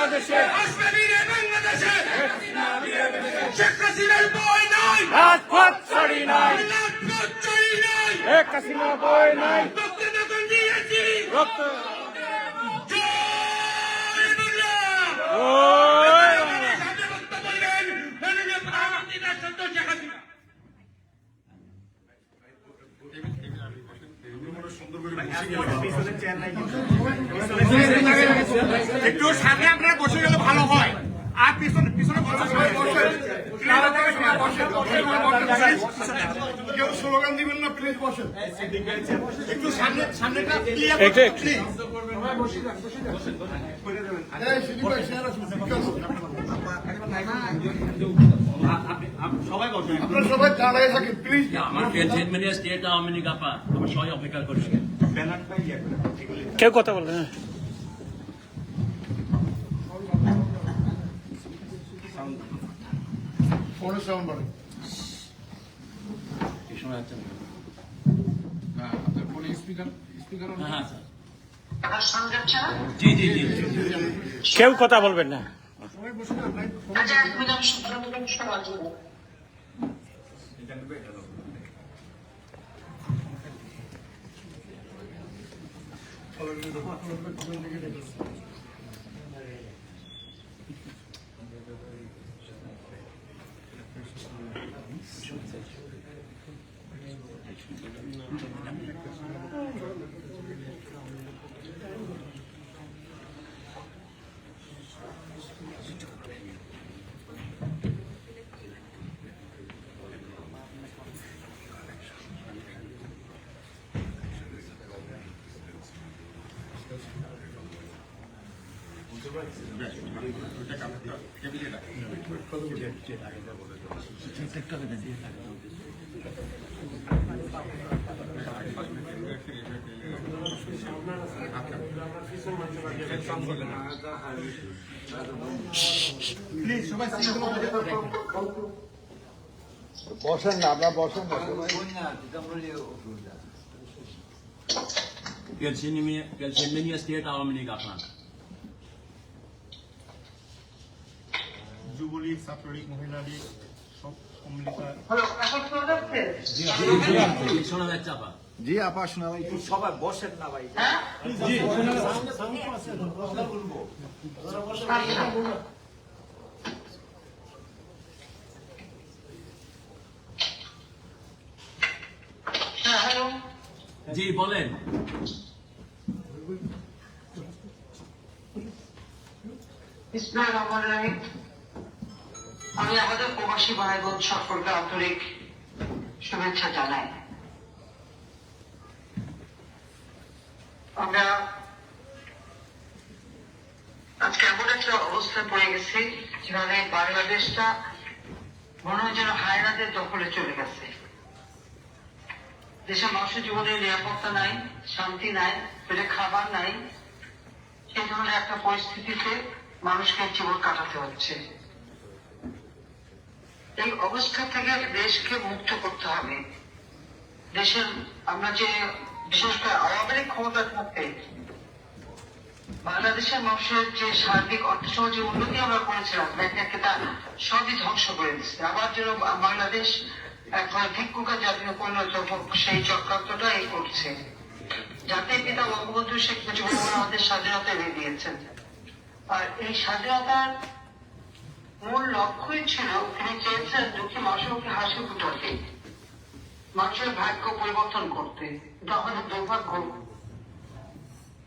বাংলাদেশে আসবে বীরে বাংলাদেশে শেখ হাসিনার বই নাই রাজপথ ছাড়ি নাই রাজপথ চড়ি নাই শেখ হাসিনা বই নাই রক্ত যখন দিয়েছি রক্ত জয় বাংলা ওই বাংলা। সাথে বক্তব্য বলবেন মাননীয় প্রধানমন্ত্রী রাষ্ট্রপতি শেখ হাসিনা। একটু সামনে আপনারা বসে গেলে ভালো হয়, আর পিছনে পিছনে কেউ স্লোগান দিবেন না, প্লিজ বসেন একটু সামনে সামনেটা ক্লিয়ার এটা একটু। সবাই বসেন, আপনারা সবাই দাঁড়ায় থাকেন প্লিজ। আমার চেয়ারম্যানের স্টেট আওয়ামী লীগ আপা আমার সবাই অপেক্ষা করছে। কেউ কথা বলবে না। ফোনে সাউন্ড বাড়ে। এই সময় আছে হ্যাঁ, আপনার ফোনে স্পিকার হ্যাঁ স্যার। আবার শোনা যাচ্ছে না? জি জি জি কেউ কথা বলবেন না। সবাই বসে না, আপনার আচ্ছা, এক মিনিট আমি সবার জন্য। বসেন না, আপনারা বসেন না। চেয়ারম্যানের স্টেট আওয়ামী লীগ আপা যুবলীগ, ছাত্রলীগ, মহিলা লীগ সব সম্মিলিত। হ্যালো, এখন শোনা যাচ্ছে? শোনা যাচ্ছে আপা। জি আপা শোনা ভাই সবাই বসেন না ভাই হ্যাঁ? আচ্ছা। হ্যাঁ, হ্যালো। জি বলেন। বিসমিল্লাহির রহমানির রহিম। আমি আমাদের প্রবাসী ভাই বোন সকলকে আন্তরিক শুভেচ্ছা জানাই। আমরা আজকে এমন একটা অবস্থায় পড়ে গেছি যেখানে বাংলাদেশটা মনে হয় যেন হায়নাদের দখলে চলে গেছে। দেশের মানুষের জীবনে নিরাপত্তা নাই, শান্তি নাই, পেটে খাবার নাই, সেই ধরনের একটা পরিস্থিতিতে মানুষকে জীবন কাটাতে হচ্ছে। এই অবস্থা থেকে দেশকে মুক্ত করতে হবে। দেশের আমরা যে বিশেষ করে আওয়ামী লীগ ক্ষমতা থাকতে বাংলাদেশের মানুষের যে সার্বিক অর্থসামাজিক উন্নতি আমরা করেছিলাম ব্যাংকে তা সবই ধ্বংস করে দিচ্ছে। আবার যেন বাংলাদেশ একবার ভিক্ষুকের জাতীয় পরিণত হোক সেই চক্রান্তটা এই করছে। জাতির পিতা বঙ্গবন্ধু শেখ মুজিবুর রহমান আমাদের স্বাধীনতা এনে দিয়েছেন, আর এই স্বাধীনতার মূল লক্ষ্যই ছিল তিনি চেয়েছেন দুঃখী মানুষের মুখে হাসি ফুটাতে, মানুষের ভাগ্য পরিবর্তন করতে। এটা আমাদের দুর্ভাগ্য,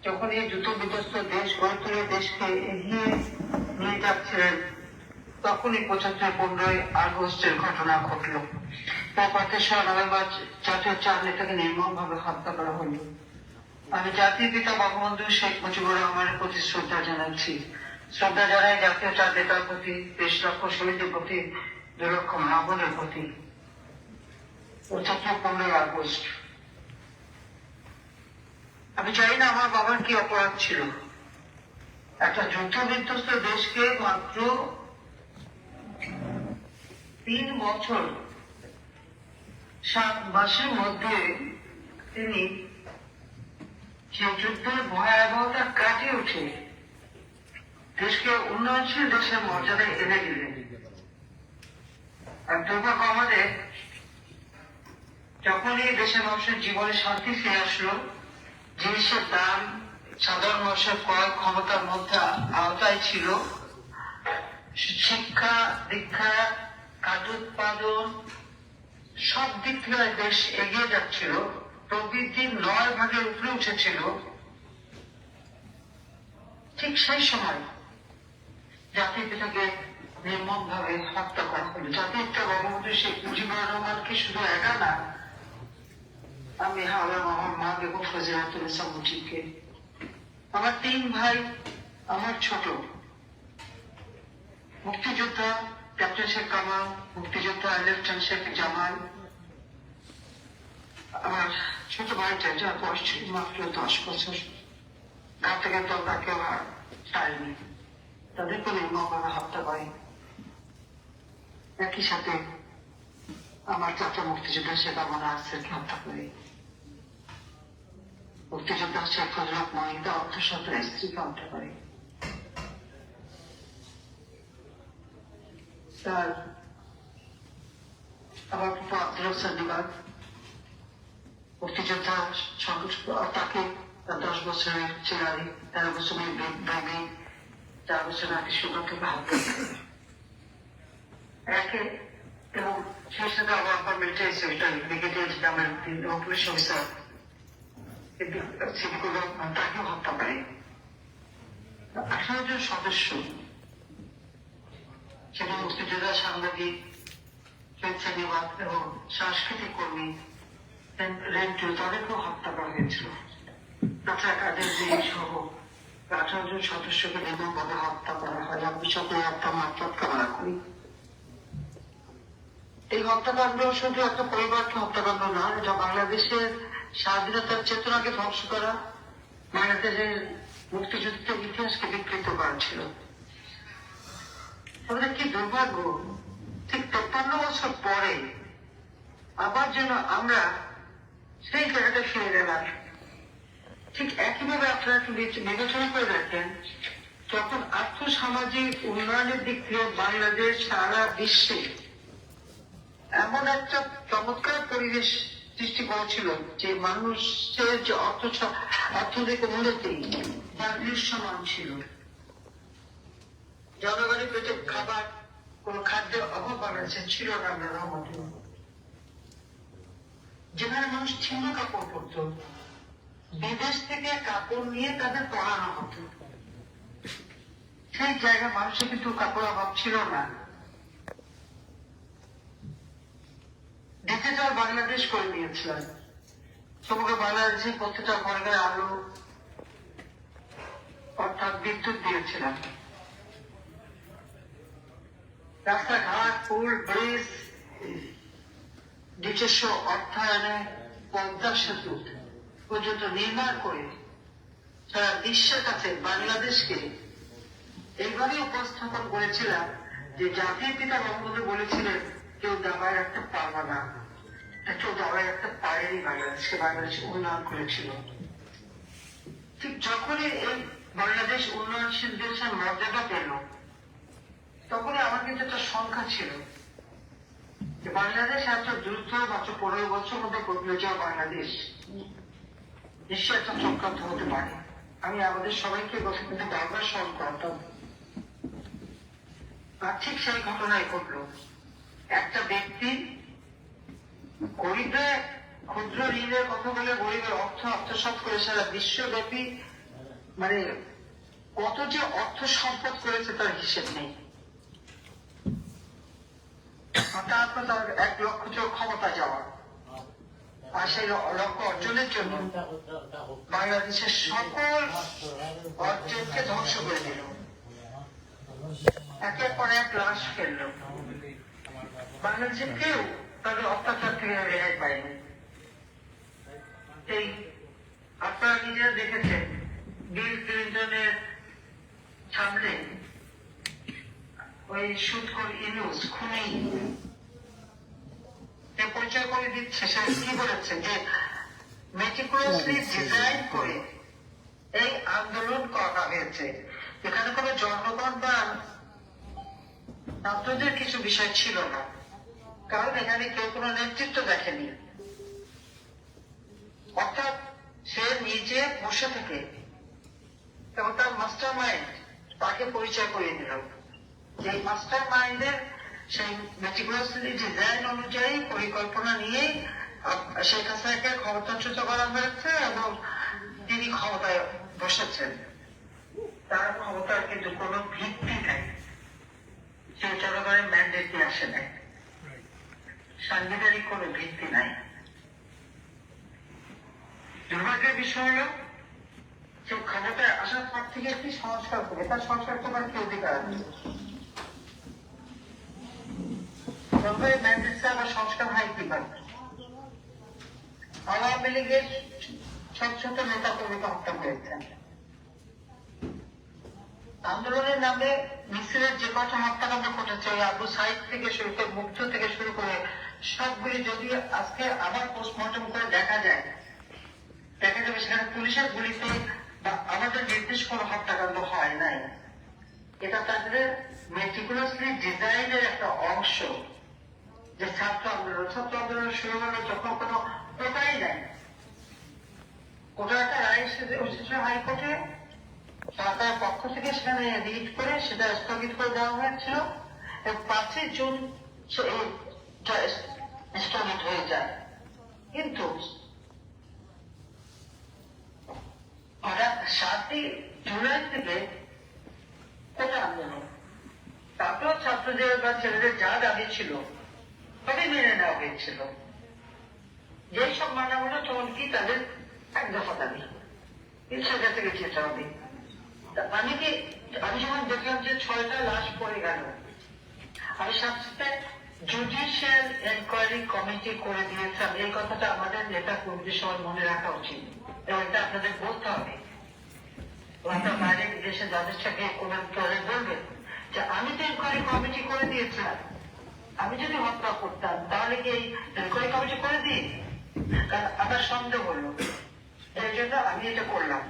যখন এই যুদ্ধ বিধ্বস্ত দেশ গড়ে তুলে দেশকে এগিয়ে নিয়ে যাচ্ছিলেন তখনই 75-15 আগস্টের ঘটনা ঘটল। তারপর 3রা নভেম্বর জাতীয় 4 নেতাকে নির্মমভাবে হত্যা করা হল। আমি জাতির পিতা বঙ্গবন্ধু শেখ মুজিবুর রহমানের প্রতি শ্রদ্ধা জানাচ্ছি। শ্রদ্ধা জানাই জাতীয় 4 নেতার প্রতি, 23 লক্ষ শহীদের প্রতি, 2 লক্ষ মা বোনের প্রতি। 15 আগস্ট আমি জানি না আমার বাবার কি অপরাধ ছিল। একটা যুদ্ধ বিধ্বস্ত দেশকে মাত্র 3 বছর 7 মাসের মধ্যে তিনি সেই যুদ্ধের ভয়াবহতা কাটিয়ে উঠে দেশকে উন্নয়নশীল দেশের মর্যাদায় এনে দিলেন। আর দুর্ভাগ্য আমাদের, যখনই দেশের মানুষের জীবনে শান্তি ফিরে আসলো, জিনিসের দাম সাধারণ মানুষের ক্রয় ক্ষমতার মধ্যে আওতায় ছিল, শিক্ষা দীক্ষা খাদ্য উৎপাদন সব দিক থেকে দেশ এগিয়ে যাচ্ছিল, প্রবৃদ্ধি 9 ভাগের উপরে উঠেছিল, ঠিক সেই সময় জাতির পিতাকে নির্মম ভাবে হত্যা করা হলো। জাতির পিতা বঙ্গবন্ধু শেখ মুজিবুর রহমানকে শুধু একা না, আমি হাওড়া আমার মা বেগম ফজিলাতুন্নেসা মুজিবকে, আমার 3 ভাই, আমার ছোট মুক্তিযোদ্ধা ক্যাপ্টেন শেখ কামাল, মুক্তিযোদ্ধা লেফটেন্যান্ট শেখ জামাল, আমার ছোট ভাইটা যার বয়স ছিল মাত্র 10 বছর, গা থেকে তো তাকে আর ছাড়েনি, তাদেরকে নির্মমভাবে হত্যা করে। একই সাথে আমার চাচা মুক্তিযোদ্ধা শেখ আমার আসেরকে হত্যা করে, মুক্তিযোদ্ধা শেখ ফজলত মহিন্দা অর্থসত্ত্বের স্ত্রীকে হত্যা করে। তার আমার ফুফা আব্দুল হোসেন দিবাগ মুক্তিযোদ্ধা তাকে 10 বছরের ছেলে, 13 বছরের বেবি, 4 বছরের আগে সুগারকে হত্যা একে, এবং সেই সাথে আমার মিলিটারি সেক্রেটারি ব্রিগেডিয়ার নামের পুলিশ অফিসার তাকেও হত্যা করে। 18 জন সদস্য, সেটা মুক্তিযোদ্ধা, সাংবাদিক, পেনশনিবাদ এবং সাংস্কৃতিক কর্মী, রেন্টু, তাদেরকেও হত্যা করা হয়েছিল। তাছাড়া কাদের সহ 18 জন সদস্যকে নির্মমভাবে হত্যা করা হয়। আমি সকলে হত্যা মাত্রাত কামনা করি। এই হত্যাকাণ্ড শুধু একটা পরিবারকে হত্যাকাণ্ড না, এটা বাংলাদেশের স্বাধীনতার চেতনাকে ধ্বংস করা, বাংলাদেশের মুক্তিযুদ্ধের ইতিহাসকে বিকৃত করা ছিল। আমাদের কি দুর্ভাগ্য, ঠিক 53 বছর পরে আবার যেন আমরা সেই জায়গাটা ফিরে গেলাম। ঠিক একইভাবে আপনারা একটু বিবেচনা করে দেখেন, যখন আর্থসামাজিক উন্নয়নের দিক থেকে বাংলাদেশ সারা বিশ্বে এমন একটা চমৎকার পরিবেশ সৃষ্টি করেছিল যে মানুষের যে অর্থনৈতিক উন্নতি তার দৃশ্যমান ছিল, জনগণের পেটে খাবার, কোন খাদ্যের অভাব বাংলাদেশে ছিল না। আমরা রহমতে, যেখানে মানুষ ছিন্ন কাপড় পরত, বিদেশ থেকে কাপড় নিয়ে তাদের পরানো হতো, সেই জায়গায় মানুষের কিন্তু কাপড় অভাব ছিল না। ডিজিটাল বাংলাদেশ করে দিয়েছিলেন, সমগ্র বাংলাদেশে প্রত্যেকটা ঘরে আলো অর্থাৎ বিদ্যুৎ দিয়েছিলেন, রাস্তাঘাট, পুল, ব্রিজ, নিজস্ব অর্থায়নে পদ্মা সেতু পর্যন্ত নির্মাণ করে সারা বিশ্বের কাছে বাংলাদেশকে এইভাবে উপস্থাপন করেছিলাম যে জাতির পিতা বঙ্গবন্ধু বলেছিলেন, কেউ দাবায় রাখতে পারবে না, কেউ দাবায় রাখতে পারেনি। বাংলাদেশকে বাংলাদেশ উন্নয়ন করেছিল। ঠিক যখনই এই বাংলাদেশ উন্নয়নশীল দেশের মর্যাদা পেল, তখনই আমার কিন্তু একটা সংখ্যা ছিল যে বাংলাদেশ এত দ্রুত মাত্র 15 বছর মধ্যে বদলে যাওয়া বাংলাদেশ নিশ্চয় একটা চক্রান্ত হতে পারে। আমি আমাদের সবাইকে বসে কিন্তু বারবার স্মরণ করতাম। আর ঠিক সেই ঘটনায় ঘটলো, একটা ব্যক্তি গরিবের ক্ষুদ্র ঋণের কথা বলে গরিবের অর্থ আত্মসাৎ করে সারা বিশ্বব্যাপী মানে কত যে অর্থ সম্পদ করেছে তার হিসেব নেই। তার 1 লক্ষ ক্ষমতা যাওয়া, আর সেই লক্ষ্য অর্জনের জন্য বাংলাদেশের সকল অর্জনকে ধ্বংস করে দিল, একের পর এক লাশ ফেলল। বাংলাদেশের কেউ তাদের অত্যাচার থেকে রেহাই পায়নি। এই আপনারা নিজেরা দেখেছেন, বিল ক্লিন্টনের সামনে ওই সুদখোর ইউনুস খুনি পরিচয় করে দিচ্ছে। সে কি বলেছে যে মেটিকুলাসলি ডিজাইন করে এই আন্দোলন করা হয়েছে, এখানে কোনো জনগণ বা ছাত্রদের কিছু বিষয় ছিল না, কারণ এখানে কেউ কোনো নেতৃত্ব দেখেনি। অর্থাৎ সে নিজে বসে থেকে এবং তার মাস্টার মাইন্ড তাকে পরিচয় করিয়ে দিল, যে মাস্টার মাইন্ডের সেই মেটিকুলাসলি ডিজাইন অনুযায়ী পরিকল্পনা নিয়ে শেখ হাসিনাকে ক্ষমতাচ্যুত করা হয়েছে এবং তিনি ক্ষমতায় বসেছেন। তার ক্ষমতার কিন্তু কোনো ভিত্তি নাই, সে জনগণের ম্যান্ডেট নিয়ে আসে নাই, সাংবিধানিক কোনো ভিত্তি নাই। দুর্ভাগ্যের বিষয় হলো যে ক্ষমতায় আসার পর থেকে একটি সংস্কার করে, তার সংস্কার করার কি অধিকার আছে? জনগণের ম্যান্ডেটে আবার সংস্কার হয় কিভাবে? আওয়ামী লীগের ছোট ছোট নেতা কর্মীকে হত্যা হয়েছেন, আন্দোলনের নামে মিছিলের যে কটা হত্যাকাণ্ড ঘটেছে, ওই আবু সাইদ থেকে শুরু করে মুগ্ধ থেকে শুরু করে সবগুলি যদি আজকে আবার পোস্টমর্টম করে দেখা যায়, দেখা যাবে সেখানে পুলিশের গুলিতে বা আমাদের নির্দেশ কোনো হত্যাকাণ্ড হয় নাই। এটা তাদের মেটিকুলাসলি ডিজাইনের একটা অংশ। যে ছাত্র আন্দোলন শুরু হলো যখন কোনো কোটাই নাই, কোটা একটা রায় এসেছে হাইকোর্টে, সরকারের পক্ষ থেকে সেখানে রিট করে সেটা স্থগিত করে দেওয়া হয়েছিল এবং 5 জুন স্থগিত হয়ে যায়। কিন্তু 7 জুলাই থেকে কোটা আন্দোলন, তারপর ছাত্রদের বা ছেলেদের যা দাবি ছিল সবই মেনে নেওয়া হয়েছিল। যেই সব মানা হলো তখন কি তাদের এক দফা দাবি, সেটা থেকে যেতে হবে। আমি যখন দেখলাম যে 6টা লাশ পড়ে গেল, আমি সাথে জুডিশিয়াল এনকোয়ারি কমিটি করে দিয়েছিলাম। এই কথাটা আমাদের নেতা কর্মীদের সবার মনে রাখা উচিত এবং এটা আপনাদের বলতে হবে। আপনার বাইরে বিদেশে যাদের সাথে কোনো বলবেন যে আমি তো এনকোয়ারি কমিটি করে দিয়েছিলাম, আমি যদি হত্যা করতাম তাহলে কি এই এনকোয়ারি কমিটি করে দিই? কারণ আমার সন্দেহ হলো, এই জন্য আমি এটা করলাম।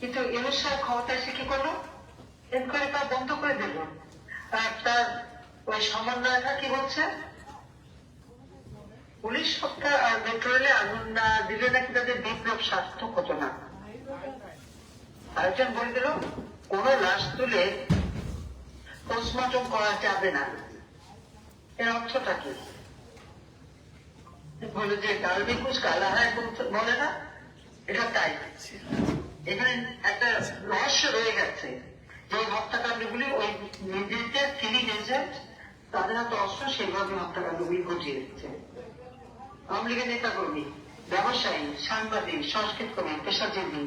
কিন্তু ইউনুস সাহেব ক্ষমতা এসে কি করলো? এনকোয়ারি করা বন্ধ করে দিল। আর তার ওই সমন্বয়টা কি বলছে, পুলিশ হত্যা আর মেট্রো রেলে আগুন না দিলে নাকি তাদের বিপ্লব সার্থক হতো না। আরেকজন বলে দিল কোন লাশ তুলে পোস্টমর্টম করা যাবে না। এর অর্থটা কি? বলে যে ডালবি কুচ কালা হয় বলে না, এটা তাই। এখানে একটা রহস্য রয়ে গেছে যে হত্যাকাণ্ডগুলি ওই নির্দেশের 3 এজেন্ট তাদের হাতে অস্ত্র সেইভাবে হত্যাকাণ্ডগুলি ঘটিয়ে দিচ্ছে। আওয়ামী লীগের নেতা কর্মী, ব্যবসায়ী, সাংবাদিক, সংস্কৃত কর্মী, পেশাজীবী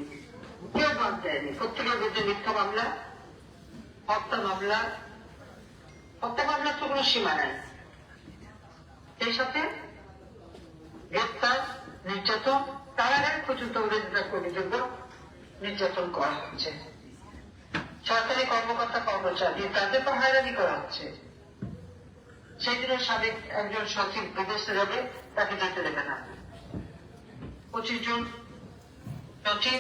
কেউ বাদ দেয়নি। প্রত্যেকের বিরুদ্ধে মিথ্যা মামলা, হত্যা মামলা, হত্যা মামলার তো কোনো সীমা নাই। সেই সাথে গ্রেপ্তার, নির্যাতন, কারাগারে পর্যন্ত নেতা কর্মীদের উপর নির্যাতন করা হচ্ছে। সরকারি কর্মকর্তা কর্মচারী তাদের উপর হয়রানি করা হচ্ছে। সেই দিনের সাবেক একজন সচিব বিদেশে যাবে, তাকে যেতে দেবে না। 25 জন সচিব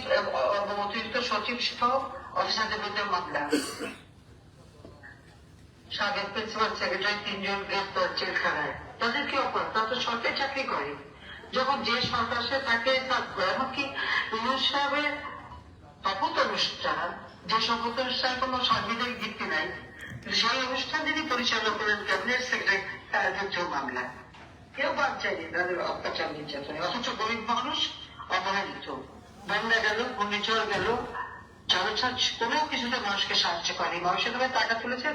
এবং অতিরিক্ত সচিব সহ অফিসারদের বিরুদ্ধে মামলা। সাবেক প্রিন্সিপাল সেক্রেটারি 3 জন গ্রেপ্তার জেলখানায়। তাদের কি অপরাধ? তারা তো সরকারি চাকরি করে। যখন যে সরকার সে তাকে থাকবে, এমনকি ইউনুস সাহেবের শপথ অনুষ্ঠান, যে শপথ অনুষ্ঠান কোনো সাংবিধানিক ভিত্তি নাই, সেই অনুষ্ঠান যিনি পরিচালনা করেন ক্যাবিনেট সেক্রেটারি, তার বিরুদ্ধে মামলা। কেউ বাদ চাইনি তাদের অত্যাচার নির্যাতনে। অথচ গরিব মানুষ অবহেলিত। বন্যা গেল, ঘূর্ণিঝড় গেল, জলোচ্ছ্বাস কোনো কিছুতে মানুষকে সাহায্য করেনি। মানুষের তবে টাকা তুলেছে,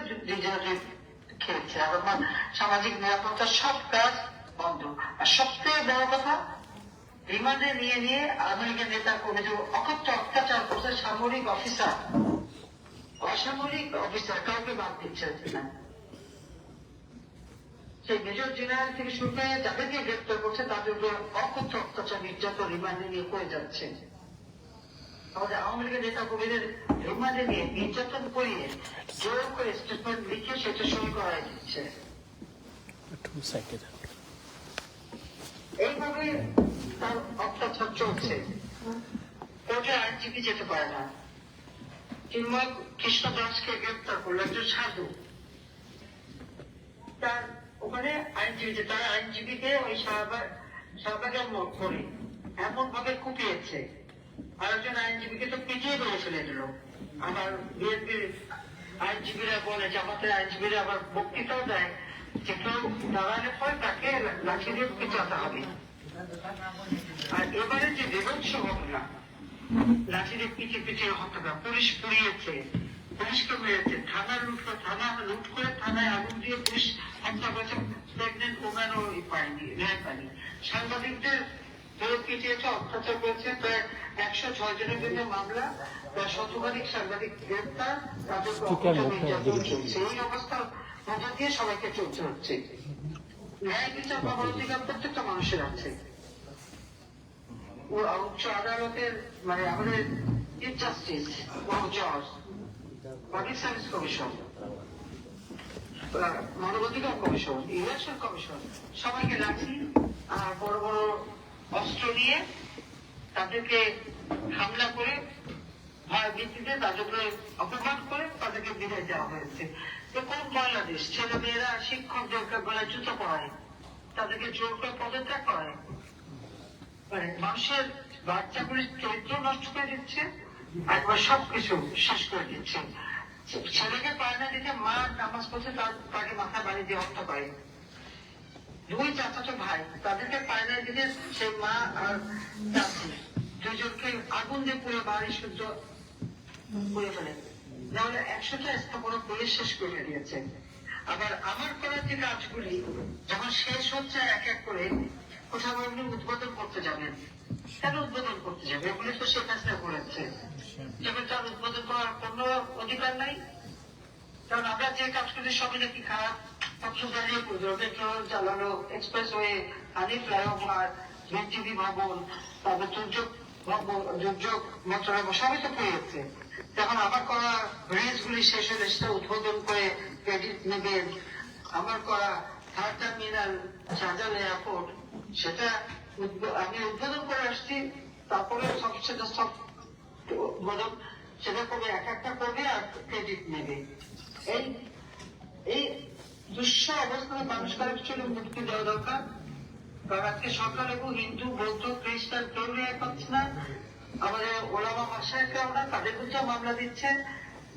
খেয়েছে। আবার সামাজিক নিরাপত্তার সব কাজ বন্ধ। আর সবচেয়ে বড় কথা, রিমান্ডে নিয়ে নিয়ে আওয়ামী লীগের নেতা কর্মীদের অকথ্য অত্যাচার করছে সামরিক অফিসার, অসামরিক অফিসার কাউকে বাদ দিচ্ছে না। সেই মেজর জেনারেল থেকে শুরু করে যাদেরকে গ্রেপ্তার করছে তাদের উপর অকথ্য অত্যাচার নির্যাতন রিমান্ডে নিয়ে করে যাচ্ছে। আমাদের আওয়ামী লীগের নেতা কর্মীদের রিমান্ডে নিয়ে নির্যাতন করিয়ে জোর করে স্টেটমেন্ট লিখে সেটা সই করাই দিচ্ছে। এইভাবে তার অত্যাচার চলছে। কোর্টে আইনজীবী যেতে পারে না। চিন্ময় কৃষ্ণ দাসকে গ্রেপ্তার করলো, একজন সাধু, তার ওখানে আইনজীবী, তার আইনজীবীকে ওই শাহবাগের করে এমন ভাবে কুপিয়েছে, আরেকজন আইনজীবীকে তো পিটিয়ে মেরে ফেলে দিল। আমার বিএনপির আইনজীবীরা বলে, জামাতের আইনজীবীরা আবার বক্তৃতাও দেয় যে কেউ দাঁড়ালে পরে তাকে লাঠি দিয়ে পিটাতে হবে। আর এবারে যে বিভৎস ঘটনা, লাঠি দিয়ে পিটিয়ে হত্যা, পুলিশ পুড়িয়েছে, পুলিশকে মেরেছে, থানা লুট করে থানায় আগুন দিয়ে পুলিশ হত্যা করেছে, প্রেগনেন্ট ওম্যানও পায়নি, রেহাই পায়নি। সাংবাদিকদের পিটিয়েছে, অত্যাচার করেছে, প্রায় 106 জনের বিরুদ্ধে মামলা, প্রায় 100 সাংবাদিক গ্রেপ্তার, তাদের নির্যাতন চলছে। এই অবস্থার মধ্যে দিয়ে সবাইকে চলতে হচ্ছে। ন্যায় বিচার পাওয়ার অধিকার প্রত্যেকটা মানুষের আছে। উচ্চ আদালতের মানে আমাদের চিফ জাস্টিস, জজ, পাবলিক সার্ভিস কমিশন, মানবাধিকার কমিশন, ইলেকশন কমিশন, সবাইকে লাঠি আর বড় বড় অস্ত্র নিয়ে তাদেরকে হামলা করে, ভয় ভিত্তিতে তাদেরকে অপমান করে তাদেরকে বিদায় দেওয়া হয়েছে। কোন বাংলাদেশ? ছেলে মেয়েরা শিক্ষকদেরকে গলায় জুতো পড়ায়, তাদেরকে জোর করে পদত্যাগ করায়, মানে মানুষের বাচ্চাগুলির চরিত্র নষ্ট করে দিচ্ছে, একবার সবকিছু শেষ করে দিচ্ছে। ছেলেকে পায়না দিতে মা নামাজ পড়ছে, তাকে মাথা বাড়ি দিয়ে হত্যা করে। দুই চাচাতো ভাই, তাদেরকে পায়না দিতে সে মা আর চাচি দুজনকে আগুন দিয়ে পুরো বাড়ি সূর্য পুড়ে ফেলে, নাহলে 100টা স্থাপনা পুলিশ শেষ করে দিয়েছে। আবার আমার করার যে কাজগুলি যখন শেষ হচ্ছে এক এক করে, কোথাও আপনি উদ্বোধন করতে যাবেন, কেন উদ্বোধন করতে যাবে? এগুলি তো সে কাজটা করেছে, যেমন তার উদ্বোধন করার কোনো অধিকার নাই। কারণ আমরা যে কাজ করি সবই নাকি খারাপ। পেট্রোল চালানো, এক্সপ্রেসওয়ে, হানি ফ্লাইওভার, বিটিভি ভবন, তারপর দুর্যোগ মন্ত্রণালয় সবই তো পেয়েছে। যখন আমার করা ব্রিজ গুলি শেষ হলে সেটা উদ্বোধন করে ক্রেডিট নেবেন। আমার করা থার্ড টার্মিনাল, শাহজালাল এয়ারপোর্ট, সেটা আমি উদ্বোধন করে আসছি, তারপরে সেটা সব উদ্বোধন সেটা করবে, এক একটা করবে আর ক্রেডিট নেবে। এই দুঃস্ব অবস্থায় মানুষকে অ্যাকচুয়ালি মুক্তি দেওয়া দরকার। কারণ আজকে সরকার এবং হিন্দু, বৌদ্ধ, খ্রিস্টান কেউ রেহাই পাচ্ছে না। আমাদের ওলামা মাসায়েখরাও না, তাদের বিরুদ্ধে মামলা দিচ্ছে,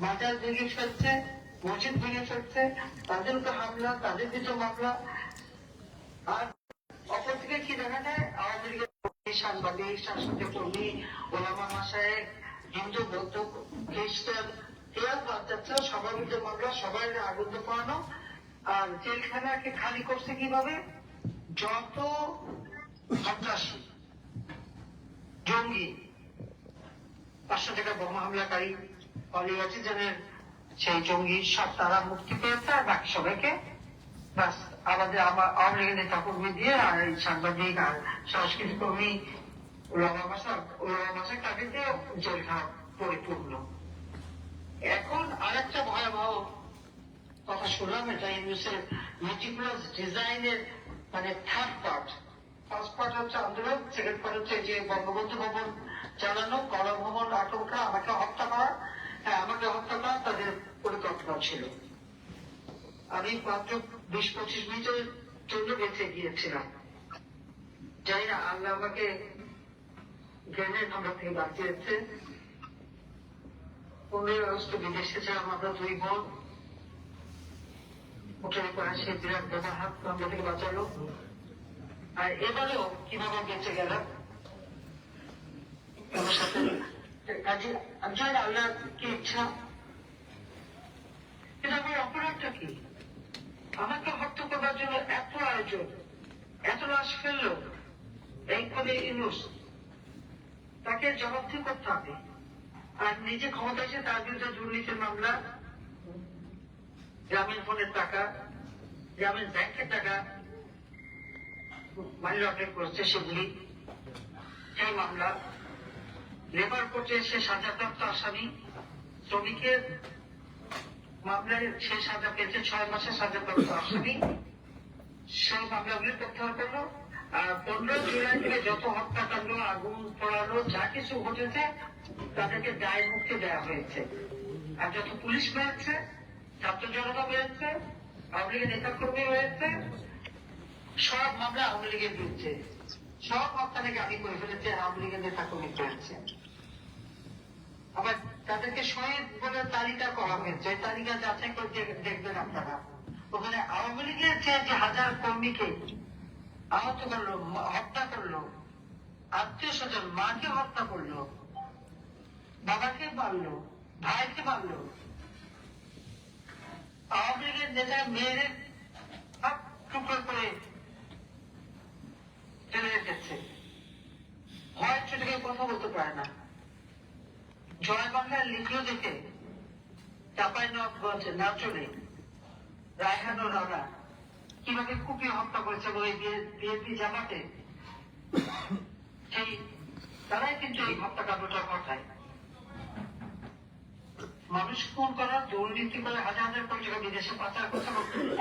বাজার ভেঙে ফেলছে, মসজিদ ভেঙে ফেলছে, তাদের উপর হামলা, তাদের বিরুদ্ধে মামলা। আর অপরদিকে কি দেখা যায়, আওয়ামী লীগের সাংবাদিক, সাংস্কৃতিক কর্মী, ওলামা মাসায়েখ, হিন্দু, বৌদ্ধ, খ্রিস্টান, এরা বাচ্চা সবার বিরুদ্ধে মামলা, সবাই আগুন পোড়ানো। আর জেলখানাকে খালি করছে কিভাবে? যত সন্ত্রাসী, জঙ্গি, 500 টাকা বোমা হামলাকারী, অলিগাচিজনের সেই জঙ্গি সব তারা মুক্তি পেয়েছে, আর বাকি সবাইকে বাস আমাদের আওয়ামী লীগের নেতা কর্মী দিয়ে আর এই সাংবাদিক আর সাংস্কৃতিক কর্মী ওলামা ভাষা তাকে দিয়ে জেলখানা পরিপূর্ণ। এখন আরেকটা ভয়াবহ কথা শুনলাম, এটা ইউনিসেফ মেটিকুলাস ডিজাইনের মানে থার্ড পার্ট। ফার্স্ট পার্ট হচ্ছে আন্দোলন, সেকেন্ড পার্ট হচ্ছে যে বঙ্গবন্ধু ভবন চালানো, গণভবন আটকা, আমাকে হত্যা করা। হ্যাঁ, আমাকে হত্যা করা তাদের পরিকল্পনা ছিল। আমি মাত্র 20-25 মিনিটের জন্য বেঁচে গিয়েছিলাম। জানি না আল্লাহ আমাকে গ্রেনেড হামলা থেকে বাঁচিয়েছে। 15 আগস্ট বিদেশে ছিলাম আমরা 2 বোন, উঠে পড়া সে বিরাট বোমা হাত হামলা থেকে বাঁচালো। আর এবারেও কিভাবে বেঁচে গেলাম আমার সাথে, আমি জানি আল্লাহ কি ইচ্ছা। কিন্তু আমার অপরাধটা কি? আমাকে হত্যা করবার জন্য এত আয়োজন, এত লাশ ফেললো, এই করে ইউনুস, তাকে জবাবদিহি করতে হবে। আর নিজে ক্ষমতা এসে তার বিরুদ্ধে দুর্নীতির মামলা, গ্রামীণ ফোনের টাকা, গ্রামীণ ব্যাংকের টাকা মানি লন্ডারিং করছে, সেগুলি সেই মামলা। লেবার কোর্টে সে সাজাপ্রাপ্ত আসামি, শ্রমিকের মামলায় সে সাজা পেয়েছে, 6 মাসের সাজাপ্রাপ্ত আসামি, সেই মামলাগুলি প্রত্যাহার করলো। আর 15 জুলাই থেকে যত হত্যাকাণ্ড, আগুন পড়ানো, যা কিছু ঘটেছে তাদেরকে দায় মুক্তি দেওয়া হয়েছে। আর যত পুলিশ বেড়েছে, ছাত্র জনতা বেড়েছে, আওয়ামী লীগের নেতাকর্মী হয়েছে, সব মামলা আওয়ামী লীগের বিরুদ্ধে, সব হত্যা থেকে আমি করে ফেলেছি, আওয়ামী লীগের নেতাকর্মী করেছে। আবার তাদেরকে শহীদ বলে তালিকা করা হয়েছে, ওই তালিকা যাচাই করে দেখবেন আপনারা। ওখানে আওয়ামী লীগের যে হাজার কর্মীকে আহত করলো, হত্যা করলো, আত্মীয় স্বজন, মাকে হত্যা করলো, বাবাকে মারলো, ভাইকে মারলো, আওয়ামী লীগের নেতা মেয়ের সব টুকরো করে চলে রেখেছে, ভয় চোখে কথা বলতে পারে না। জয় বাংলার লিখিও দেখে চাপাই নবাবগঞ্জ না চলে রায়হান ও রানা কিভাবে কুপিয়ে হত্যা করেছে ওই বিএনপি জামাতে, সেই তারাই কিন্তু এই হত্যাকাণ্ডটা ঘটায়। মানুষ খুন করা, দুর্নীতি করে হাজার হাজার কোটি টাকা বিদেশে পাচার করছে,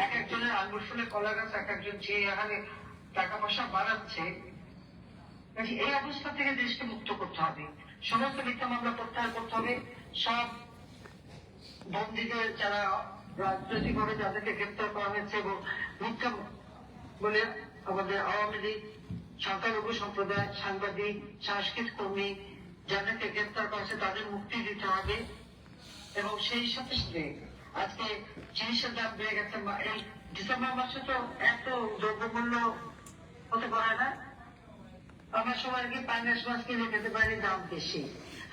এক একজনের আঙ্গুর ফুলে কলা গাছ, এক একজন যে এখানে টাকা পয়সা বাড়াচ্ছে। এই অবস্থা থেকে দেশকে মুক্ত করতে হবে, সমস্ত মিথ্যা মামলা প্রত্যাহার করতে হবে, সব বন্দীদের যারা রাজনৈতিকভাবে যাদেরকে গ্রেপ্তার করা হয়েছে এবং মিথ্যা বলে আমাদের আওয়ামী লীগ, সংখ্যালঘু সম্প্রদায়, সাংবাদিক, সাংস্কৃতিক কর্মী যাদেরকে গ্রেপ্তার করা হয়েছে তাদের মুক্তি দিতে হবে। এবং সেই সাথে সাথে আজকে জিনিসের দাম বেড়ে গেছে। এই ডিসেম্বর মাসে তো এত দ্রব্যমূল্য হতে পারে না, আমার সময় কি 5 মাস কিনে খেতে পারি, দাম বেশি।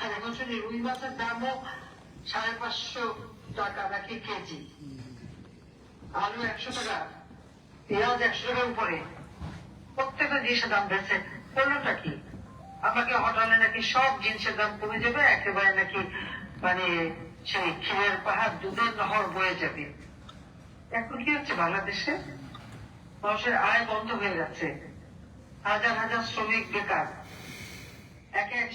আর এবছর রুই মাছের দামও 550 টাকা নাকি কেজি, আলু 100 টাকা, পেঁয়াজ 100 টাকার উপরে, প্রত্যেকটা জিনিসের দাম বেড়েছে। করলোটা কি? আমাকে হটালে নাকি সব জিনিসের দাম কমে যাবে, একেবারে নাকি মানে সেই ক্ষীরের পাহাড়, দুধের নহর বয়ে যাবে। এখন কি হচ্ছে বাংলাদেশে? মানুষের আয় বন্ধ হয়ে যাচ্ছে, হাজার হাজার শ্রমিক বেকার, এক এক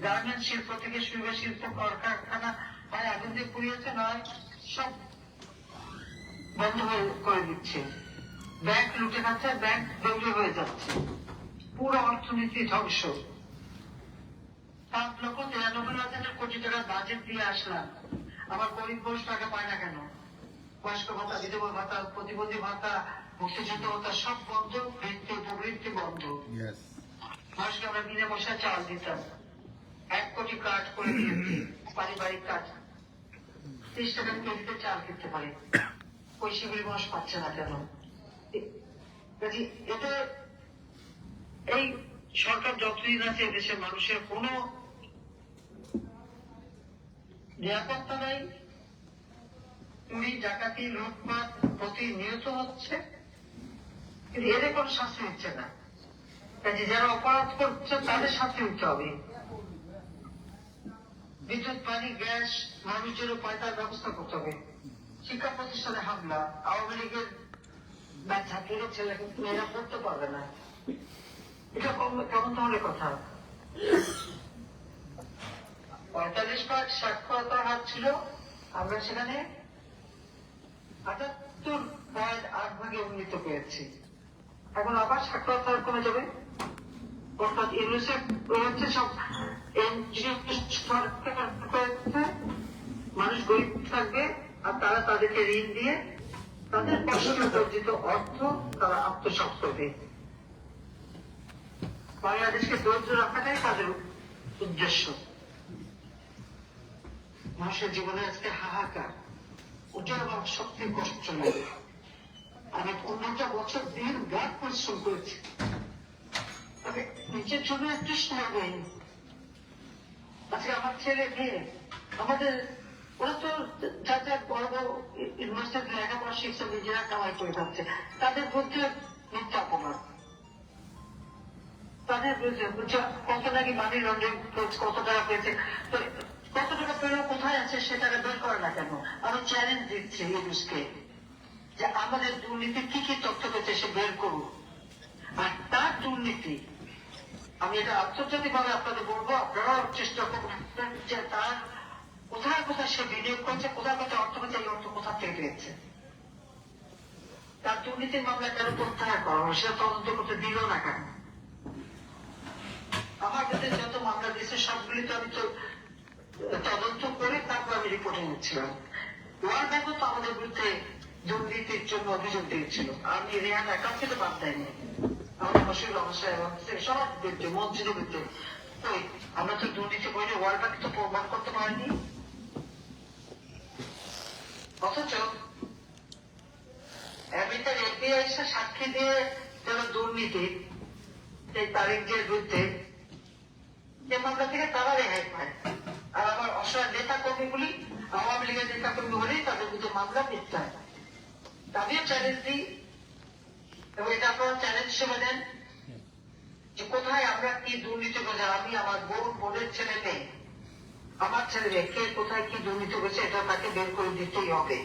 গার্মেন্ট শিল্প থেকে শুরু শিল্প, কলকারখানা হয় আগুন দিয়ে পুড়িয়েছে, নয় সব বন্ধ করে দিচ্ছে। ব্যাংক লুটে খাচ্ছে, ব্যাংক দৌড়ে হয়ে যাচ্ছে, পুরো অর্থনীতি ধ্বংস। 7,93,000 কোটি টাকার বাজেট দিয়ে আসলাম, আমার গরিব মানুষ টাকা পায় না কেন? বয়স্ক ভাতা, বিধবা ভাতা, প্রতিবন্ধী ভাতা, মুক্তিযুদ্ধ ভাতা সব বন্ধ, বৃত্তি উপবৃত্তি বন্ধ। মানুষকে আমরা বিনা পয়সায় চাল দিতাম, 1 কোটি কার্ড করে দিয়েছি, পারিবারিক কার্ড, 30 টাকা কেজিতে চাল কিনতে পারে। ওই সেগুলি মানুষ পাচ্ছে না কেন? এতে এই সরকার যতদিন আছে দেশের মানুষের কোনো নিরাপত্তা নেই, চুরি ডাকাতি লুটপাট প্রতিনিয়ত হচ্ছে, কিন্তু এদের কোনো শাস্তি হচ্ছে না। কাজে যারা অপরাধ করছে তাদের শাস্তি দিতে হবে। বিদ্যুৎ, পানি, গ্যাস মানুষের পায়তার ব্যবস্থা করতে হবে। শিক্ষা প্রতিষ্ঠানে হামলা, আওয়ামী লীগের ছাত্রীরা ছেলে মেয়েরা পড়তে পারবে না, এটা কেমন তাহলে কথা? 45% সাক্ষরতার হার ছিল, আমরা সেখানে 78.8 উন্নীত পেয়েছি। এখন আবার সাক্ষরতার হার কমে যাবে, অর্থাৎ ইউনিসেফ হচ্ছে সব মানুষ গরিব থাকবে, আর তারা তাদেরকে ঋণ দিয়ে তাদের কষ্ট অর্জিত অর্থ তারা আত্মসাৎ করবে। বাংলাদেশকে দরিদ্র রাখাটাই তাদের উদ্দেশ্য। মানুষের জীবনে আজকে হাহাকার, ওটা আমার সবচেয়ে কষ্ট লাগে। আমি 15টা বছর দিন রাত পরিশ্রম করেছি, আমি নিজের জন্য একটু সময় দেয়নি। আজকে আমার ছেলে মেয়ে, আমাদের ওরা তো যা যা বড় বড় ইউনিভার্সিটিতে লেখাপড়া শিখছে, নিজেরা কামাই করে যাচ্ছে, তাদের বিরুদ্ধে মিথ্যা অপমান, তাদের বিরুদ্ধে কত নাকি মানি লন্ড্রিং কত টাকা পেয়েছে, কত টাকা পেলেও কোথায় আছে সে টাকা বের করে না কেন? আমি চ্যালেঞ্জ দিচ্ছি ইউনুসকে যে আমাদের দুর্নীতি কি কি তথ্য পেয়েছে সে বের করুন। আর তার দুর্নীতি আমি এটা আন্তর্জাতিক ভাবে আপনাদের বলবো, আপনারাও চেষ্টা করবেন যে তার কোথায় কোথায় সে বিনিয়োগ করছে, কোথায় কোথায় অর্থ পেয়েছে, এই অর্থ কোথা থেকে পেয়েছে। তার দুর্নীতির মামলা কেন প্রত্যাহার করা হলো, সেটা তদন্ত করতে দিল না কেন? আমার কাছে যত মামলা দিয়েছে সবগুলি তো আমি তো তদন্ত করে তারপর আমি রিপোর্টে নিচ্ছিলাম। ওয়ার্ল্ড ব্যাংকও তো আমাদের বিরুদ্ধে দুর্নীতির জন্য অভিযোগ দিয়েছিল। আমি রেহান একাউন্ট থেকে বাদ দেয়নি, আমাদের মশিউর রহমান সাহেব সবার বিরুদ্ধে, মন্ত্রীদের বিরুদ্ধে। ওই আমরা তো দুর্নীতি করিনি, ওয়ার্ল্ড ব্যাংক তো প্রমাণ করতে পারিনি। অথচ আমেরিকার এফবিআই এসে সাক্ষী দিয়ে যারা দুর্নীতি সেই তারিখের বিরুদ্ধে যে মামলা থেকে তারা রেহাই পায়, আর আমার অসহায় নেতা কর্মীগুলি আওয়ামী লীগের নেতা কর্মী হলেই তাদের বিরুদ্ধে মামলা মিথ্যায়। আমিও চ্যালেঞ্জ দিই এবং এটা আপনারা চ্যালেঞ্জ হিসেবে নেন যে কোথায় আমরা কি দুর্নীতি করেছি। আমি আমার বোনের ছেলে মেয়ে, আমার ছেলে মেয়ে কে কোথায় কি দুর্নীতি করেছে এটা তাকে বের করে দিতেই হবে।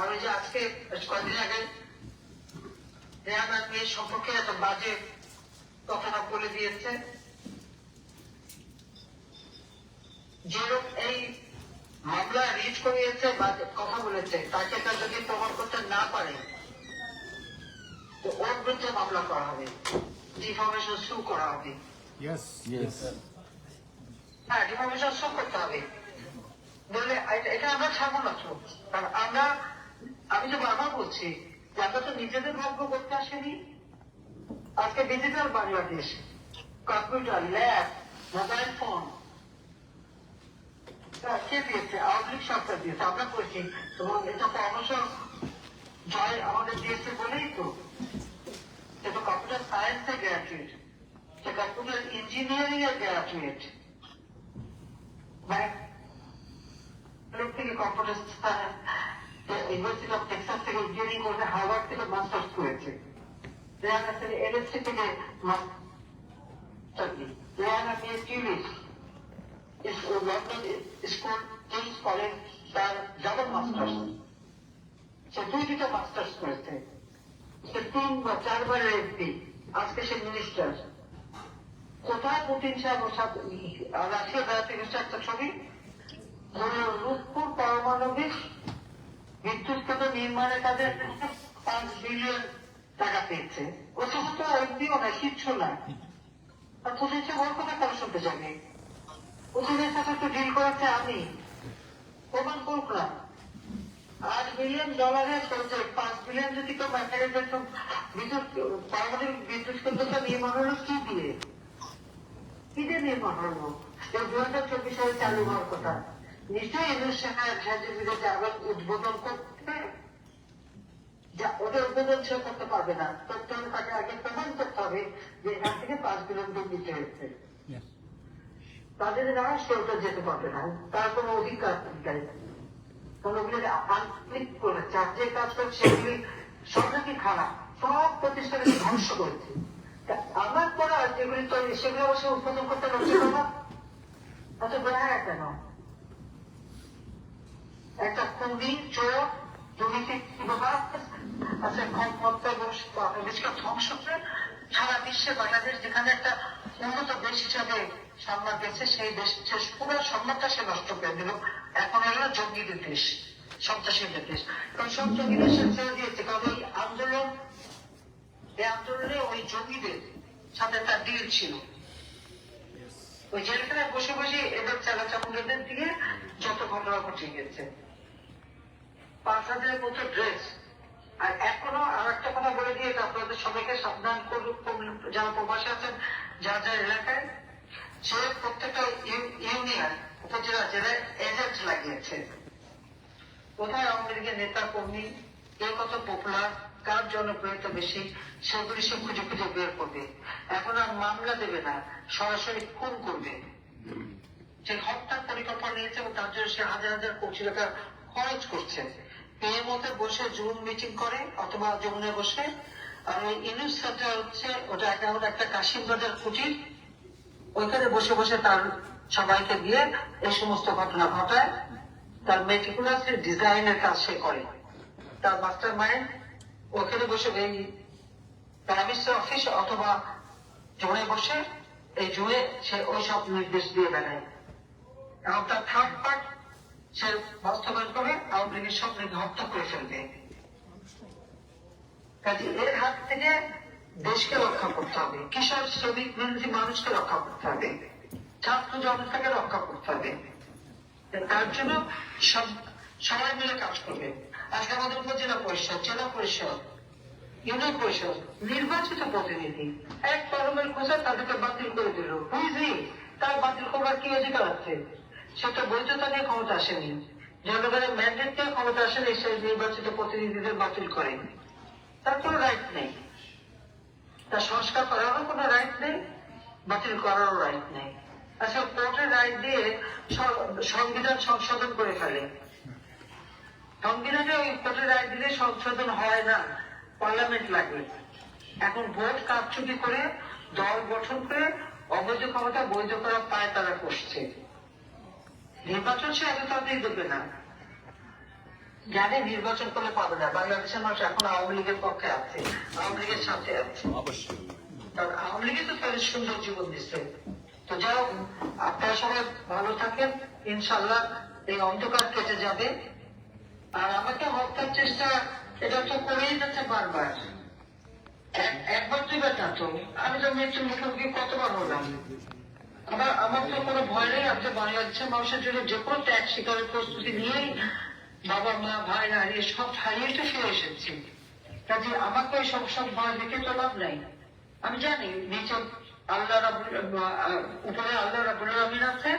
আর ওই যে আজকে কয়েকদিন আগে রেহান আর মেয়ের সম্পর্কে এত বাজে কথাটা বলে দিয়েছে, যে লোক এই মামলা রিট করিয়েছে বা কথা বলেছে তাকে তার যদি প্রমাণ করতে না পারে তো ওর বিরুদ্ধে মামলা করা হবে, ডিফামেশন সু করা হবে। হ্যাঁ, ডিফামেশন সু করতে হবে, বললে এটা আমরা ছাড়বো না তো। কারণ আমি তো বারবার বলছি যে আমরা তো নিজেদের ভাগ্য করতে আসেনি। আজকে digital Bangladesh, computer, lab, mobile phone কে দিয়েছে? আওয়ামী লীগ সরকার দিয়েছে, আমরা করছি। এবং এটা পরামর্শ জয় আমাদের দিয়েছে বলেই তো এটা কম্পিউটার সায়েন্সে গ্র্যাজুয়েট, সে কম্পিউটার ইঞ্জিনিয়ারিং এর গ্র্যাজুয়েট, থেকে কম্পিউটার ইউনিভার্সিটি অফ টেক্সাস থেকে ইঞ্জিনিয়ারিং করে হার্ভার্ড থেকে মাস্টার্স করেছে। রেহানা থেকে এলএসসি থেকে রেহানা নিয়ে টিউলিশ লন্ডন স্কুল কিংস কলেজ তার ডাবল মাস্টার্স, সে দুইটা মাস্টার্স করেছে। সে 3 বা 4 বারের এমপি, আজকে সে মিনিস্টার। কোথায় পুতিন সাহেব রাশিয়া বেড়াতে গেছে একটা ছবি, রূপপুর পারমাণবিক বিদ্যুৎ কেন্দ্র নির্মাণের কাজে 5 বিলিয়ন টাকা পেয়েছে। ও তো এমপিও না, কিচ্ছু না। আর পুতিন সাহেব ওর কথা কেন শুনতে যাবে? পুতিনের সাথে তো ডিল করেছে আমি, প্রমাণ করুক না। $8 বিলিয়ন চলছে, 5 বিলিয়ন যদি কেউ ব্যাটারি পারমাণবিক বিদ্যুৎ কেন্দ্রটা নির্মাণ হলো কি দিয়ে? কি দিয়ে নির্মাণ হলো? 2024 সালে চালু হওয়ার কথা। নিশ্চয়ই এদের সাহায্যের বিরুদ্ধে আবার উদ্বোধন করতে, ওদের উদ্বোধন সে করতে পারবে না। করতে হলে তাকে আগে প্রমাণ করতে হবে যে এখান থেকে 5 বিলিয়ন দুর্নীতি হয়েছে। তাদের দ্বারা সে ওটা যেতে পারবে না, তার কোনো অধিকার নেই। যে কাজ করছে সেগুলি সব নাকি খারাপ, সব প্রতিষ্ঠানকে ধ্বংস করেছে। আমার করা যেগুলি তৈরি সেগুলো অবশ্য উৎপাদন করতে লক্ষ্য না, অত বেড়া কেন? একটা খুবই চোর দুর্নীতি ধ্বংস করে সারা বিশ্বে বাংলাদেশ যেখানে একটা উন্নত দেশ হিসাবে সম্মান পেয়েছে, সেই দেশের পুরো সম্মানটা সে নষ্ট করে দিল। এখন হলো জঙ্গিদের দেশ, সন্ত্রাসীদের দেশ। কারণ সব জঙ্গিদের সে ছেড়ে দিয়েছে, কারণ এই আন্দোলনে ওই জঙ্গিদের সাথে তার ডিল ছিল। ওই জেলখানায় বসে বসে এদের চালাচামুন্ডাদের দিয়ে যত ঘটনা ঘটে গেছে। 5,000 মতো ড্রেস। আর এখনো আর একটা কথা বলে দিয়ে আপনাদের সবাইকে সাবধান করুন, যারা প্রবাসী আছেন যার যার এলাকায়, সে প্রত্যেকটা ইউনিয়ন উপজেলা জেলায় এজেন্ট লাগিয়েছে। কোথায় আওয়ামী লীগের নেতা কর্মী, কে কত পপুলার, কার জনপ্রিয়তা বেশি, সেগুলি সে খুঁজে খুঁজে বের করবে। এখন আর মামলা দেবে না, সরাসরি খুন করবে। সে হত্যার পরিকল্পনা নিয়েছে এবং তার জন্য সে হাজার হাজার কোটি টাকা খরচ করছে। পিএমওতে বসে জুম মিটিং করে অথবা যমুনায় বসে। আর ওই ইউনিস সেন্টার হচ্ছে ওটা একটা কাশিম বাজার কুটির, ওইখানে বসে বসে তার সবাইকে দিয়ে এই সমস্ত ঘটনা ঘটায়। তার মেটিকুলাস ডিজাইনের কাজ সে করে। তার মাস্টার মাইন্ড ওখানে বসে এই প্রাইম মিনিস্টার অফিস অথবা জুনে বসে এই জুয়ে সে ওই সব নির্দেশ দিয়ে বেড়ায়। এবং তার থার্ড পার্ট সে বাস্তবায়ন করে আওয়ামী লীগের স্বপ্নকে হত্যা করে ফেলবে। কাজে এর হাত থেকে দেশকে রক্ষা করতে হবে, কৃষক শ্রমিক মেহনতি মানুষকে রক্ষা করতে হবে, ছাত্র জনতাকে রক্ষা করতে হবে। তার জন্য সবাই মিলে কাজ করবে। আজকে আমাদের উপজেলা পরিষদ, জেলা পরিষদ, ইউনিয়ন পরিষদ নির্বাচিত প্রতিনিধি এক কলমের খোঁজা তাদেরকে বাতিল করে দিল। বুঝলি তার বাতিল করবার কি অধিকার আছে? সেটা বৈধতা নিয়ে ক্ষমতা আসেনি, জনগণের ম্যান্ডেট নিয়ে ক্ষমতা আসেনি, সেই নির্বাচিত প্রতিনিধিদের বাতিল করে। তার কোনো রাইট নেই, তার সংস্কার করারও কোনো রাইট নেই, বাতিল করারও রাইট নেই। আচ্ছা, কোর্টের রাইট দিয়ে সংবিধান সংশোধন করে ফেলে। সংবিধানে ওই কোর্টের রাইট দিলে সংশোধন হয় না, পার্লামেন্ট লাগবে। এখন ভোট কারচুপি করে দল গঠন করে অবৈধ ক্ষমতা বৈধ করা পায় তারা করছে। নির্বাচন সে এত তাড়াতাড়ি দেবে না, জানে নির্বাচন করলে পাবে না। বাংলাদেশের মানুষ এখন আওয়ামী লীগের পক্ষে আছে, আওয়ামী লীগের সাথে আছে। কারণ আওয়ামী লীগই তো তাদের সুন্দর জীবন দিচ্ছে। তো যাও, আপনারা সবাই ভালো থাকেন, ইনশাল্লাহ এই অন্ধকার কেটে যাবে। আর আমাকে হত্যার চেষ্টা এটা তো করেই যাচ্ছে বারবার, একবার দুইবার না তো, আমি তো মৃত্যুর মুখোমুখি কতবার হলাম। আমার তো কোনো ভয় নেই। আমি তো বাংলাদেশের মানুষের জন্য যে কোনো ত্যাগ স্বীকারের প্রস্তুতি নিয়েই বাবা মা ভাই হারিয়ে সব হারিয়ে তো ফিরে এসেছি। কাজে আমাকে সব ভয় দেখে তো লাভ নাই। আমি জানি নিচে আল্লাহ উপরে আল্লাহ রাব্বুল আলামিন আছে,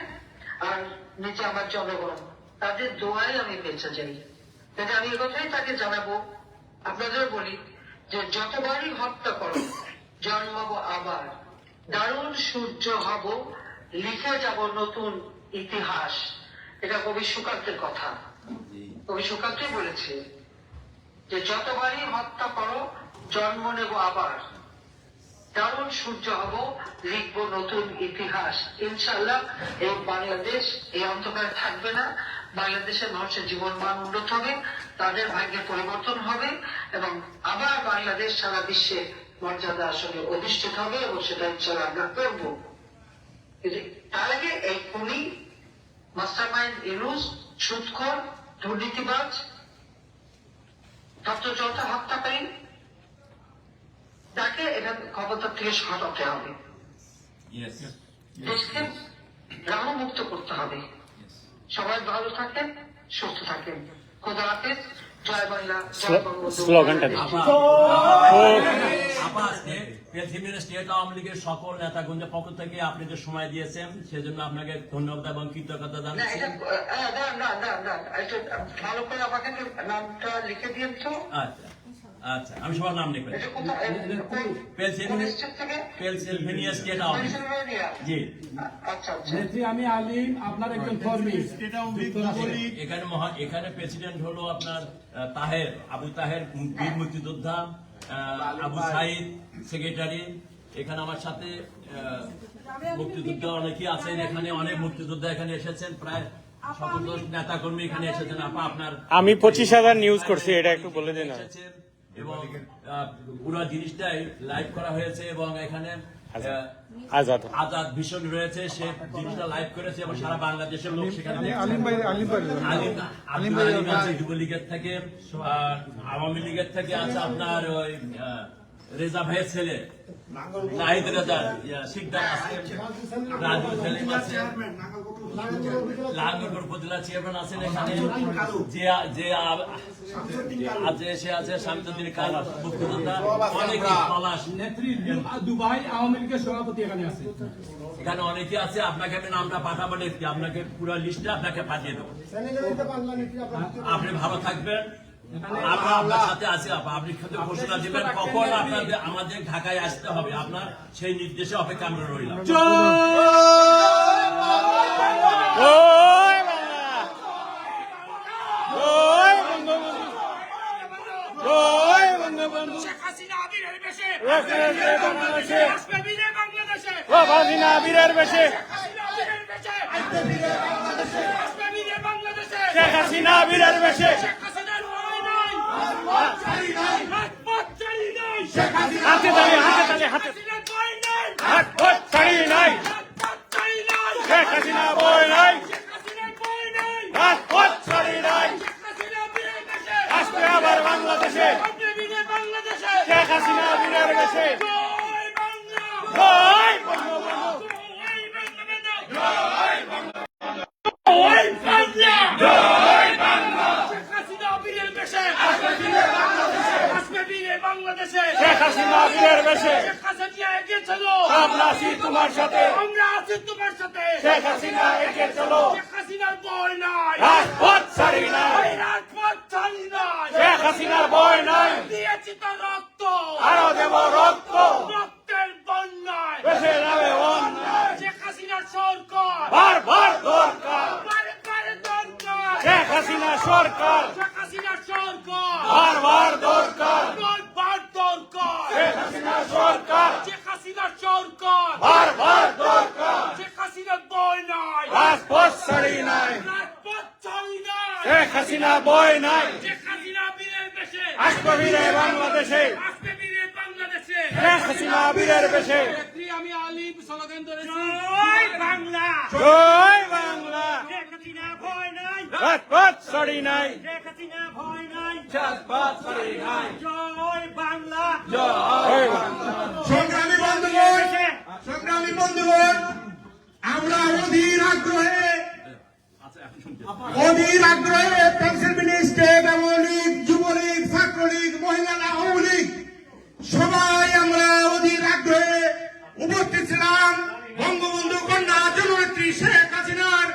আর নিচে আমার জনগণ, তাদের দোয়াই আমি বেঁচে যাই। তাহলে আমি কথাই তাকে জানাবো, আপনাদের বলি যে যতবারই হত্যা করো জন্মাবো আবার, দারুণ সূর্য হব, লিখে যাব নতুন ইতিহাস। এটা কবি সুকান্তের কথা। কবি সুকান্ত বলেছে যে যতবারই হত্যা করো জন্ম নেব আবার, দারুণ সূর্য হব, লিখব নতুন ইতিহাস। ইনশাল্লাহ এই বাংলাদেশ এই অন্ধকারে থাকবে না। বাংলাদেশের মানুষের জীবন মান উন্নত হবে, তাদের ভাগ্যের পরিবর্তন হবে, এবং আবার বাংলাদেশ সারা বিশ্বে মর্যাদা আসলে অধিষ্ঠিত হবে, এবং সেটা ইনশাল্লাহ আমরা করবো। তার আগে এই খুনি, মাস্টারমাইন্ড ইউনুস, সুদখোর, দুর্নীতিবাজ, ছাত্র জনতা হত্যাকারী, তাকে এটা ক্ষমতা থেকে সরাতে হবে, দেশকে গ্রামমুক্ত করতে হবে। সবাই ভালো থাকেন, সুস্থ থাকেন। খোদা হাফেজ, জয় বাংলা, জয় বঙ্গবন্ধু। স্লোগানটা স্টেট আওয়ামী লীগের সকল নেতাগণের পক্ষ থেকে আপনি যে সময় দিয়েছেন সেজন্য আপনাকে ধন্যবাদ এবং কৃতজ্ঞতা জানাচ্ছি। ভালো করে আমাকে নামটা লিখে দিন তো। আচ্ছা আচ্ছা, আমি সবার নাম লিখে পেনসিলভেনিয়া স্টেট আওয়ামী লীগ। জি আচ্ছা আচ্ছা, আমি আলিম, আপনার একজন কর্মী। এখানে প্রেসিডেন্ট হলো আপনার তাহের, আবু তাহের, বীর মুক্তিযোদ্ধা, আবু সাইদ সেক্রেটারি। এখানে আমার সাথে মুক্তিযোদ্ধা অনেকেই আছেন, এখানে অনেক মুক্তিযোদ্ধা এখানে এসেছেন, প্রায় সকল নেতা কর্মী এখানে এসেছেন। আপনার আমি 25,000 নিউজ করছি, এটা একটু বলে দিন। এসেছেন এবং পুরো জিনিসটাই লাইভ করা হয়েছে, এবং এখানে আজাদ ভীষণ রয়েছে, সে জিনিসটা লাইভ করেছে এবং সারা বাংলাদেশের লোক সেখানে আছে। যুবলীগের থেকে, আওয়ামী লীগের থেকে আছে আপনার ওই রেজা ভাইয়ের ছেলে নাহিদ রেজা শিকদার আছে, রাজুল সেলিম আছে, লাঙ্গলপুর উপজেলা চেয়ারম্যান আছেন এখানে, যে এসে আছে শামসুদ্দিন কাল মুক্তিযোদ্ধা, অনেকে পলাশ নেত্রী দুবাই আওয়ামী লীগের সভাপতি এখানে আছে। এখানে অনেকে আছে। আপনাকে আমি নামটা পাঠাবো, আপনাকে পুরো লিস্টটা আপনাকে পাঠিয়ে দেবো। আপনি ভালো থাকবেন, আমরা আপনার সাথে আছি। আপনি ঘোষণা দেবেন কখন আপনাদের আমাদের ঢাকায় আসতে হবে, আপনার সেই নির্দেশে অপেক্ষা আমরা রইলাম। বীরের বেশে, শেখ হাসিনা বীরের বেশে, হাতে তালি, হাতে তালি, হাতে হাত ছাড়ি নাই, শেখ হাসিনা বই নাই, হাত আসবে আবার বাংলাদেশে, শেখ হাসিনা বীরের বেশে। জয় বঙ্গবন্ধু, শেখ হাসিনা বীরের বেশে। আমরা আছি তোমার সাথে, শেখ হাসিনা এগিয়ে চলো, রাজপথ ছাড়ি নাই, শেখ হাসিনার ভয় নাই, আরো দেব রক্ত, বেশে যাবে অন্যায়, বারবার দরকার, শেখ হাসিনা সরকার, বারবার দরকার, শেখ হাসিনা সরকার, বারবার দরকার, রাজপথ ছাড়ি নাই, শেখ হাসিনা ভয় নাই, আসবে বীরে বাংলাদেশে, শেখ হাসিনা বীরের বেশে। আমি আলিম স্লোগান ধরেছি, জয় বাংলা, রাজপথ ছাড়ি নাই, রাজপথ ছাড়ি নাই, জয় বাংলা, জয় বাংলা। সংগ্রামী বন্ধুগণ, সংগ্রামী বন্ধুগণ, আমরা অধীর আগ্রহে পেনশনবিহীন স্টেট, আওয়ামী লীগ, যুবলীগ, ছাত্রলীগ, মহিলা আওয়ামী লীগ সবাই আমরা অধীর আগ্রহে উপস্থিত ছিলাম বঙ্গবন্ধু কন্যা জননেত্রী শেখ হাসিনার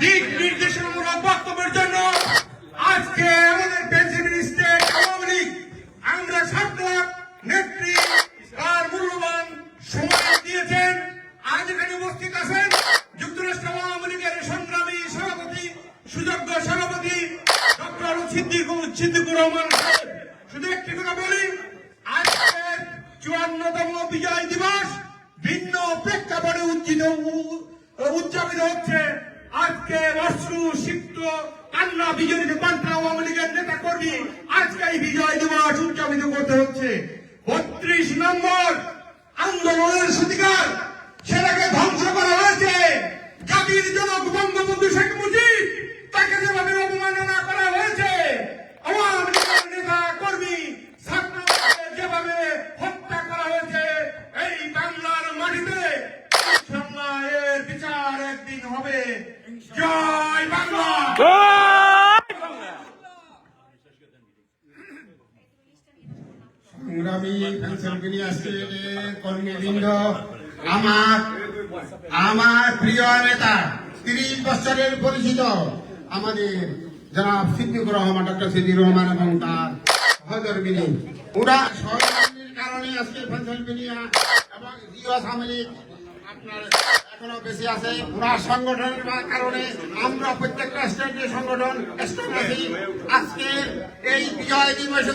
দিক নির্দেশনামূলক বক্তব্যের জন্য। আজকে আমাদের পেনশনবিহীন স্টেট আওয়ামী লীগ আমরা সার্থক নেত্রী তার মূল্যবান সময় দিয়েছেন। আজ এখানে উপস্থিত আছেন যুক্তরাষ্ট্র আওয়ামী লীগের সংগ্রামী সভাপতি, সুযোগ্য সভাপতি ডক্টর সিদ্দিকুর রহমান সাহেব। শুধু একটি কথা বলি, আজকের 54তম বিজয় দিবস ভিন্ন প্রেক্ষাপটে উদযাপিত হচ্ছে। আজকে অশ্রু সিক্ত কান্না বিজড়িত পান্থা আওয়ামী লীগের নেতা কর্মী আজকে এই বিজয় দিবস উদযাপিত করতে হচ্ছে। 32 নম্বর আন্দোলনের সূতিকার সেটাকে ধ্বংস করা হয়েছে। জাতির জনক বঙ্গবন্ধু শেখ মুজিব তাকে যেভাবে অবমাননা করা হয়েছে, আওয়ামী লীগের নেতা কর্মী ছাত্রদের যেভাবে হত্যা করা হয়েছে, এই বাংলার মাটিতে ইনশাআল্লাহ এর বিচার একদিন হবে। জয় বাংলা, জয় বাংলা। সংগ্রামী পেনশনবিহীন স্টেটের কর্মীবৃন্দ, আমার প্রিয় নেতা 30 বছরের পরিচিত আমাদের জনাব সিদ্দিকুর রহমান, ডক্টর সিদ্দিকুর রহমান এবং তার সহধর্মিনী, ওরা সহধর্মিনীর কারণে আজকে পেনশনবিহীন এবং জিও আওয়ামী লীগ আপনার এখনো বেশি আছে। ওরা সংগঠনের কারণে আমরা প্রত্যেকটা স্টেটের সংগঠন স্টেট আছি। আজকে এই বিজয় দিবসে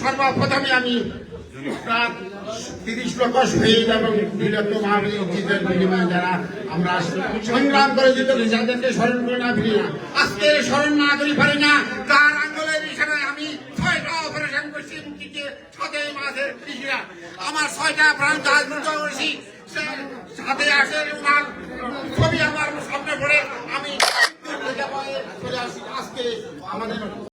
সর্বপ্রথমে আমি 30 লক্ষ শহীদ এবং 2 লক্ষ মহাবীরের বিনিময়ে যারা আমরা সংগ্রাম করে যেতে যাদেরকে স্মরণ করে না ফিরি না, আজকে স্মরণ না করি পারি না। তার আন্দোলনের হিসাবে আমি 6টা অপারেশন করছি মুক্তিতে, 7 মাসের কৃষিরা আমার 6টা প্রাণ জাহাজ মুক্ত করেছি। সাথে আসে ওনার ছবি আমার সামনে পড়ে আমি চলে আসি। আজকে আমাদের